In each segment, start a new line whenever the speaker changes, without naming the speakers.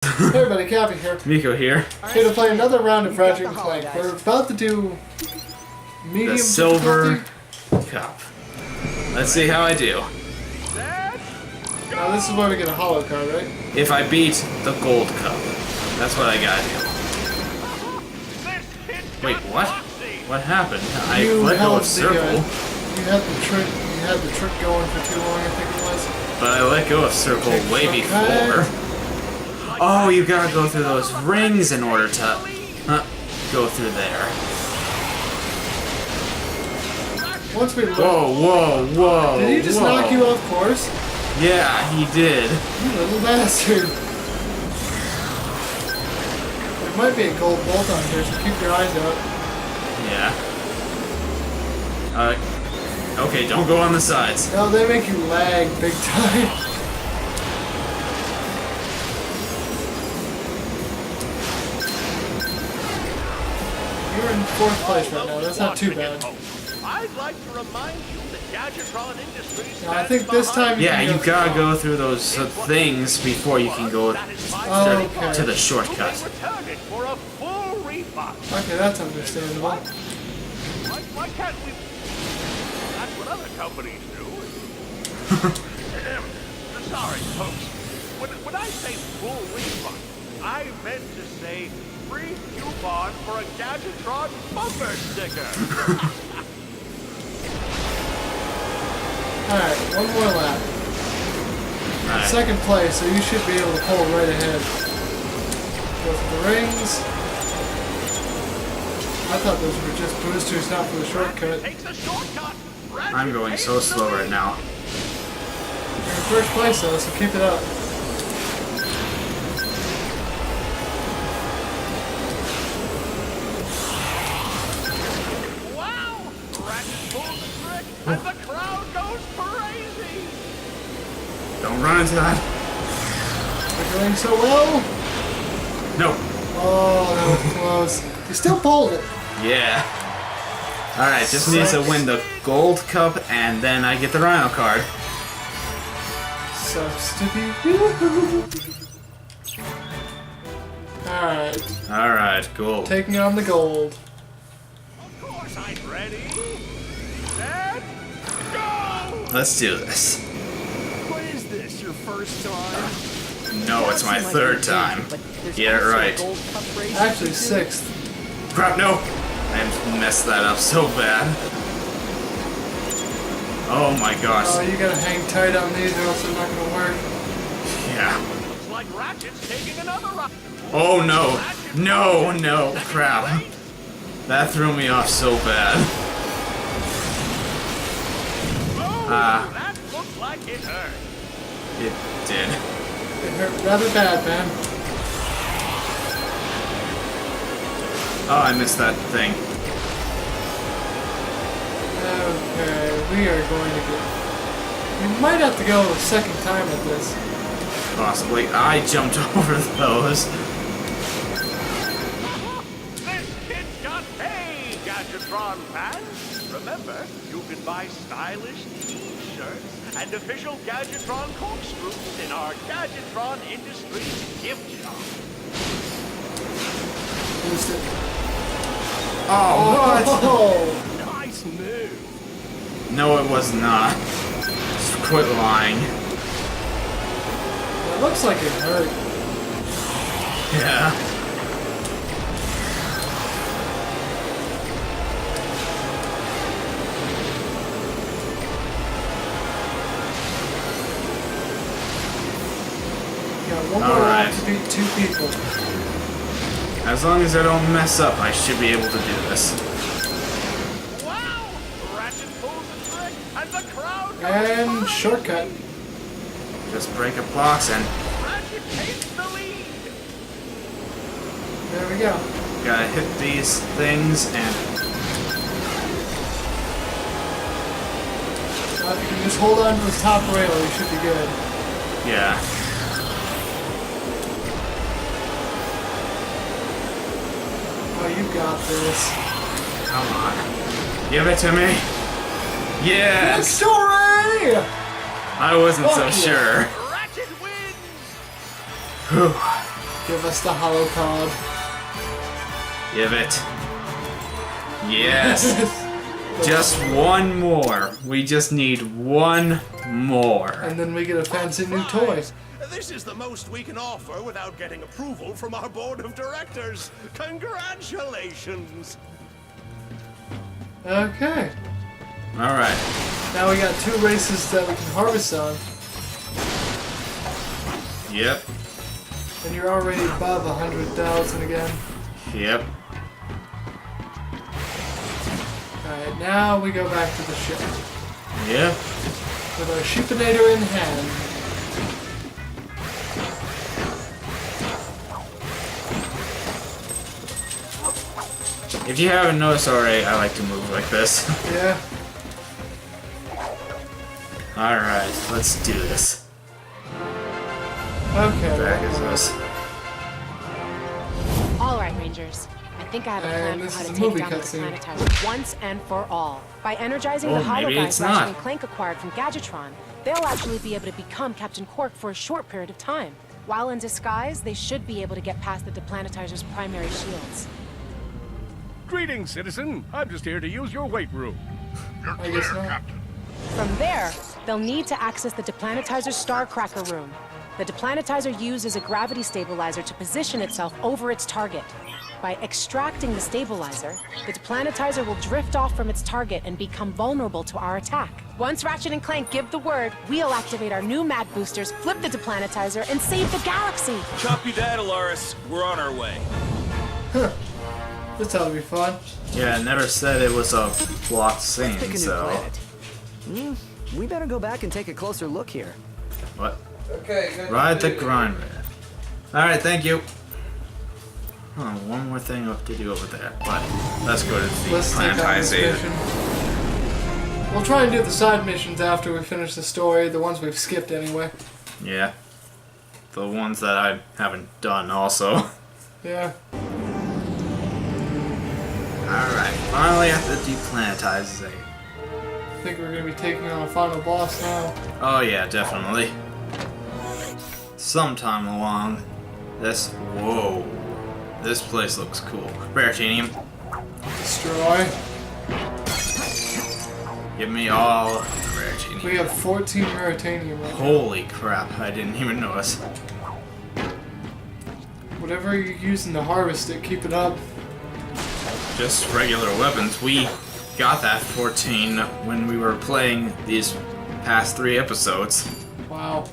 Hey everybody, Cappy here.
Miko here.
Here to play another round of Ratchet and Clank. We're about to do medium
The silver
difficulty.
cup. Let's see how I do.
Now this is where we get a hollow card, right?
If I beat the gold cup. That's what I gotta do. Wait, what? What happened? I let go of circle.
You had the trick going for too long, I think it was.
But I let go of circle way before. Oh, you gotta go through those rings in order to go through there.
Once we
Whoa.
Did he just knock you off course?
Yeah, he did.
You little bastard. There might be a gold bolt on here, so keep your eyes out.
Yeah. Okay, don't go on the sides.
No, they make you lag big time. You're in 4th place right now, that's not too bad.
I'd like to remind you that Gadgetron Industries.
Now, I think this time
you gotta go through those things before you can go to the shortcut.
For a full refund.
Okay, that's understandable.
Why can't we? That's what other companies do. Sorry, folks. When I say full refund, I meant to say free coupon for a Gadgetron bumper sticker.
Alright, one more lap.
Right.
2nd place, so you should be able to pull right ahead. Go for the rings. I thought those were just boosters, not for the shortcut.
I'm going so slow right now.
You're in 1st place though, so keep it up.
Wow! Ratchet pulls the trick, and the crowd goes crazy!
Don't run into that.
We're doing so well.
No.
Oh, that was close. You still pulled it.
Yeah. Alright, just needs to win the gold cup and then I get the Rhino card.
Sucks to be you. Alright.
Alright, cool.
Taking on the gold.
Of course I'm ready. Set, go!
Let's do this.
What is this, your first time?
No, it's my 3rd time. Get it right.
Actually, 6th.
Crap, no! I messed that up so bad. Oh my gosh.
Oh, you gotta hang tight on these or else they're not gonna work.
Yeah.
Looks like Ratchet's taking another ride.
Oh no. No, crap. That threw me off so bad.
Oh, that looks like it hurt.
It did.
It hurt rather bad, man.
Oh, I missed that thing.
Okay, we are going to get... We might have to go a 2nd time at this.
Possibly. I jumped over those.
This kid's got paid, Gadgetron fans. Remember, you can buy stylish t-shirts and official Gadgetron corkscrews in our Gadgetron Industries gift shop.
Boost it.
Oh, what?
Oh!
Nice move.
No, it was not. Just quit lying.
It looks like it hurt.
Yeah.
Yeah, one more lap to beat 2 people.
As long as I don't mess up, I should be able to do this.
Wow! Ratchet pulls the trick, and the crowd goes
And
wild.
shortcut.
Just break a box and
Ratchet takes the lead.
There we go.
gotta hit these things and
If you can just hold on to the top rail, you should be good.
yeah.
Oh, you got this.
Come on. Give it to me. Yes!
Victory!
I wasn't so
Fuck yeah.
sure.
Ratchet wins!
Whew.
Give us the hollow card.
Give it. Yes. Just one more. We just need one more.
And then we get a fancy new toy.
This is the most we can offer without getting approval from our board of directors. Congratulations.
Okay.
Alright.
Now we got 2 races that we can harvest on.
Yep.
And you're already above 100,000 again.
Yep.
Alright, now we go back to the ship.
Yep.
With our sheepinator in hand.
If you haven't noticed already, I like to move like this.
Yeah.
Alright, let's do this.
Okay.
Back is us.
All right, Rangers. I think I have a plan
And
for
this
how
is
to
a
take
movie
down the
cutscene.
Planetizer once and for all. By energizing
Oh,
the hollow
maybe
guys
it's
Ratchet
not.
and Clank acquired from Gadgetron, they'll actually be able to become Captain Qwark for a short period of time. While in disguise, they should be able to get past the Deplanetizer's primary shields.
Greetings, citizen. I'm just here to use your weight room.
I guess not.
From there, they'll need to access the Deplanetizer's Starcracker room. The Deplanetizer uses a gravity stabilizer to position itself over its target. By extracting the stabilizer, the Deplanetizer will drift off from its target and become vulnerable to our attack. Once Ratchet and Clank give the word, we'll activate our new Mad Boosters, flip the Deplanetizer, and save the galaxy!
Copy that, Alaris. We're on our way.
This ought to be fun.
Yeah, I never said it was a blocked scene,
Pick a new
so...
planet. We better go back and take a closer look here.
What?
Okay, good.
Ride the grind. Alright, thank you. Oh, one more thing to do over there, but let's go to the
Let's take on this
Planetizer.
mission. We'll try and do the side missions after we finish the story, the ones we've skipped anyway.
Yeah. The ones that I haven't done also.
Yeah.
Alright, finally at the Deplanetizer.
I think we're going to be taking on a final boss now.
Oh yeah, definitely. Sometime along this... Whoa. This place looks cool. Raritanium.
Destroy.
Give me all of the Raritanium.
We have 14 Raritanium right now.
Holy crap, I didn't even notice.
Whatever you're using to harvest it, keep it up.
Just regular weapons. We got that 14 when we were playing these past 3 episodes.
Wow.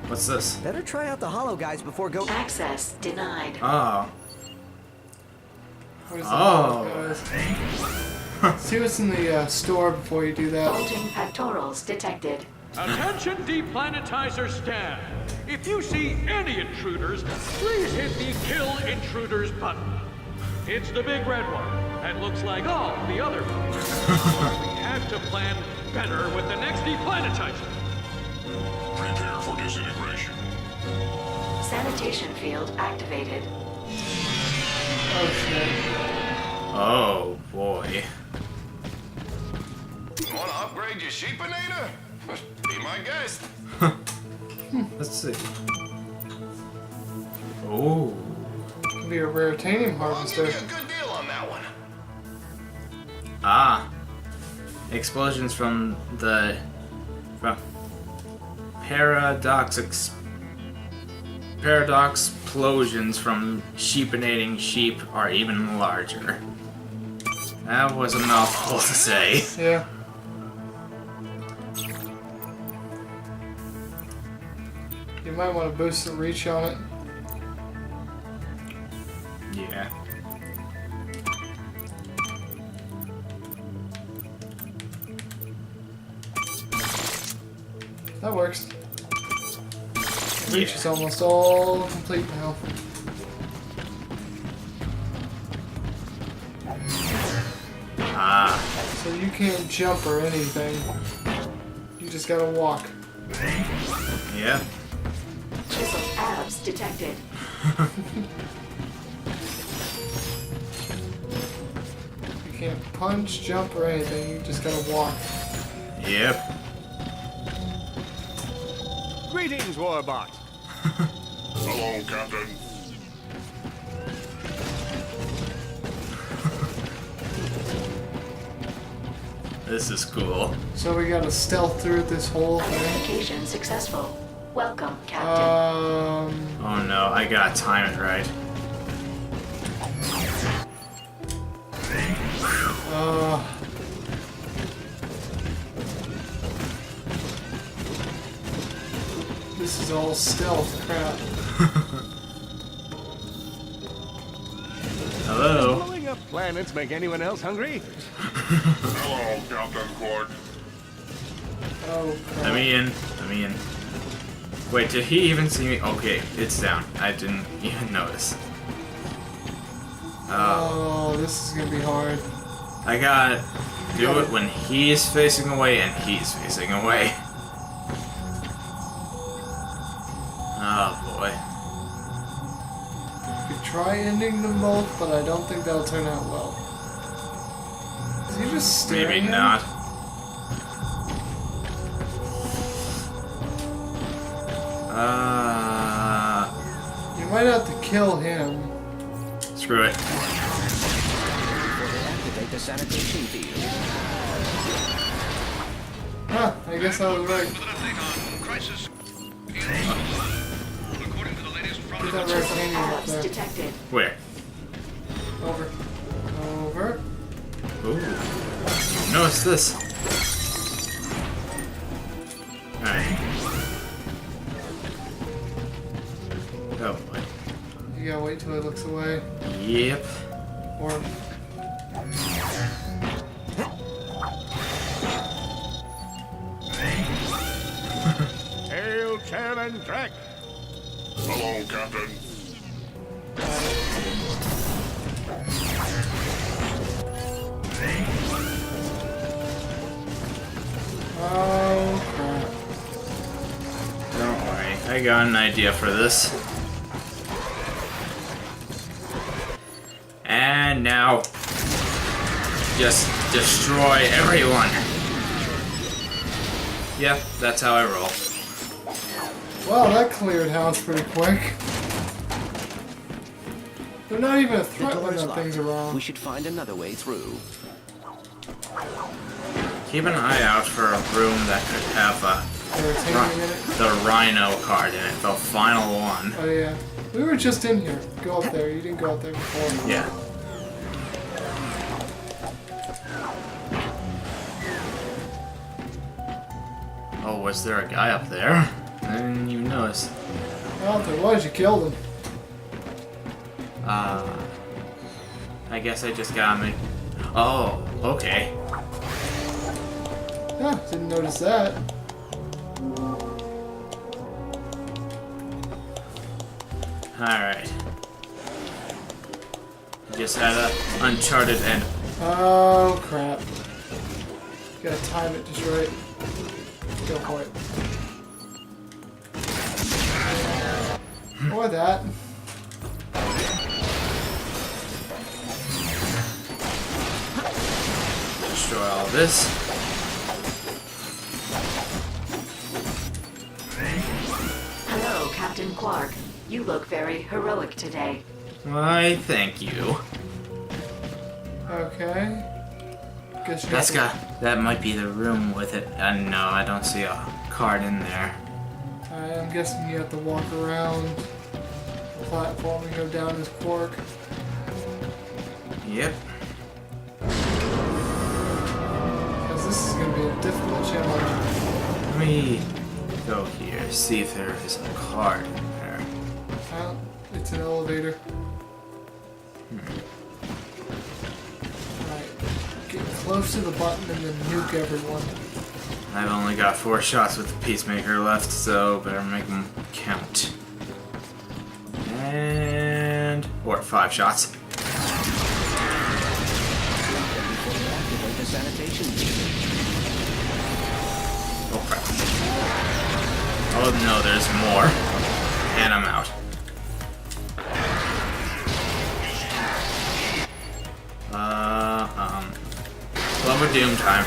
What's this?
Better try out the hollow guys before go.
Access denied.
Oh.
Where's the
Oh.
guys? See what's in the store before you do that.
Bulging pectorals detected.
Attention Deplanetizer staff! If you see any intruders, please hit the Kill Intruders button. It's the big red one, and looks like all the other ones. We have to plan better with the next Deplanetizer.
Prepare for disintegration.
Sanitation field activated.
Oh shit.
Oh boy.
Want to upgrade your sheepinator? Be my guest.
Let's see. Oh.
Could be a Raritanium
I'll
harvester.
give you a good deal on that one.
Ah. Explosions from the... Paradox explosions from sheepinating sheep are even larger. That was a mouthful to say.
Yeah. You might want to boost the reach on it.
Yeah.
That works. The reach is almost all complete now.
Ah.
So you can't jump or anything. You just gotta walk.
Yeah.
Chiseled abs detected.
You can't punch, jump, or anything. You just gotta walk.
Yep.
Greetings, Warbot.
Hello, Captain.
This is cool.
So we gotta stealth through this whole thing.
Identification successful. Welcome, Captain.
Oh no, I gotta time it right.
This is all stealth crap.
Hello?
Blowing up planets make anyone else hungry?
Hello, Captain Qwark.
Oh crap.
Let me in. Let me in. Wait, did he even see me? Okay, it's down. I didn't even notice.
Oh, this is gonna be hard.
I gotta do it when he's facing away and he's facing away. Oh boy.
Could try ending them both, but I don't think that'll turn out well. Is he just staring
Maybe
at him?
not.
You might have to kill him.
Screw it.
Activate the sanitation field.
Huh, I guess I was right. Get that right behind you up
Abs
there.
detected.
Where?
Over. Over.
Ooh. Notice this. Alright. Oh boy.
You gotta wait till he looks away.
Yep.
Or...
Hail, Chairman Trek.
Hello, Captain.
Oh, crap.
Don't worry. I got an idea for this. And now, just destroy everyone. Yep, that's how I roll.
Well, that cleared house pretty quick. They're not even a
The
threat when
door's
that
locked.
thing's around.
We should find another way through.
Keep an eye out for a room that could have
Or it's hanging in it.
the Rhino card in it, the final one.
Oh yeah. We were just in here. Go up there. You didn't go up there before.
Yeah. Oh, was there a guy up there? I didn't even notice.
Well, if there was, you killed him.
I guess I just got me. Oh, okay.
Huh, didn't notice that.
Alright. Just had a Uncharted end.
Oh, crap. Gotta time it just right. Go for it. Or that.
Destroy all this.
Hello, Captain Qwark. You look very heroic today.
Why, thank you.
Okay. Guess you
That's
have
got. That might be the room with it. No, I don't see a card in there.
I'm guessing you have to walk around the platform and go down this Qwark.
Yep.
Because this is going to be a difficult challenge.
Let me go here, see if there is a card in there.
Well, it's an elevator. Alright. Get close to the button and then nuke everyone.
I've only got 4 shots with the Peacemaker left, so better make them count. And... or 5 shots.
Activate the sanitation field.
Oh crap. Oh no, there's more. And I'm out. Love of Doom time.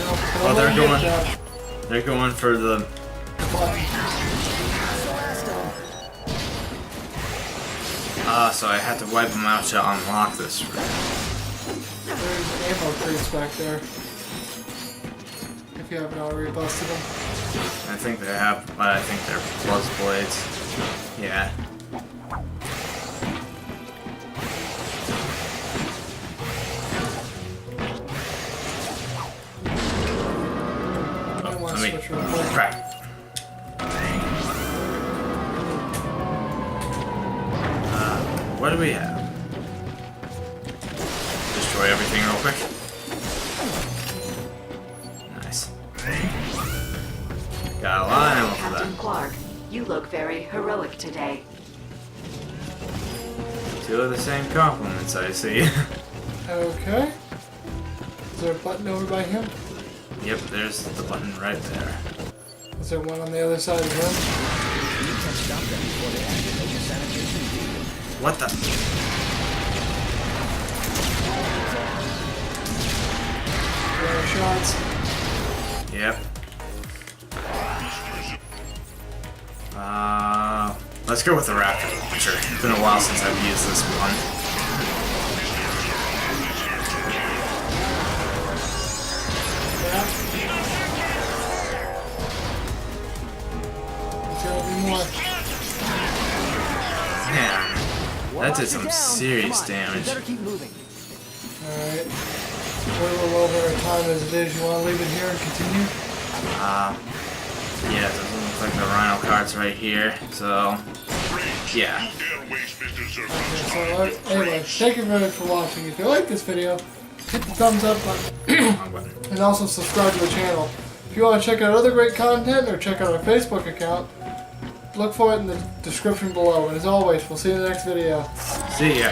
Oh, they're going for the... so I had to wipe them out to unlock this room.
There's ammo crates back there. If you haven't already busted them.
I think they have, but I think they're plus blades. Yeah. Crap. What do we have? Destroy everything real quick. Nice. Got a lot of ammo for
Captain
that.
Qwark, you look very heroic today.
Two of the same compliments, I see.
Okay. Is there a button over by him?
Yep, there's the button right there.
Is there one on the other side of him?
You can stop them before they activate your sanitation field.
What the?
Shots.
Yep. Let's go with the Raptor launcher. It's been a while since I've used this one.
Yeah. There's gotta be more.
Man, that did some serious damage.
Better keep moving.
Alright. We're a little over our time as it is. You want to leave it here and continue?
Yeah, it doesn't look like the Rhino cart's right here, so... Yeah.
Okay, so anyway, thank you very much for watching. If you like this video, hit the thumbs up button and also subscribe to the channel. If you want to check out other great content or check out our Facebook account, look for it in the description below. And as always, we'll see you in the next video.
See ya.